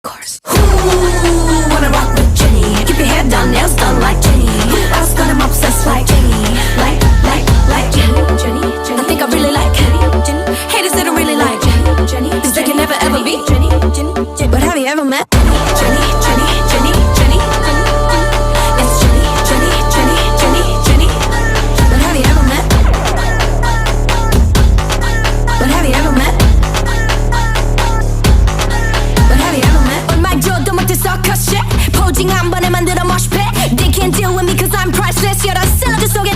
course. Who wanna rock with Jenny? Keep your hair done, nails done like Jenny. Who else got him obsessed like Jenny? Like Jenny. I think I really like Jenny. Haters they don't really like Jenny. Cause they can never ever be Jenny. But have you ever met Jenny? Yes, Jenny. But have you ever met? But have you ever met? But have you ever met? 얼마 줘도 못해 circus shit. 포징 한 번에 만들어 mosh pit. They can't deal with me cause I'm priceless. 여러 샐러드 속에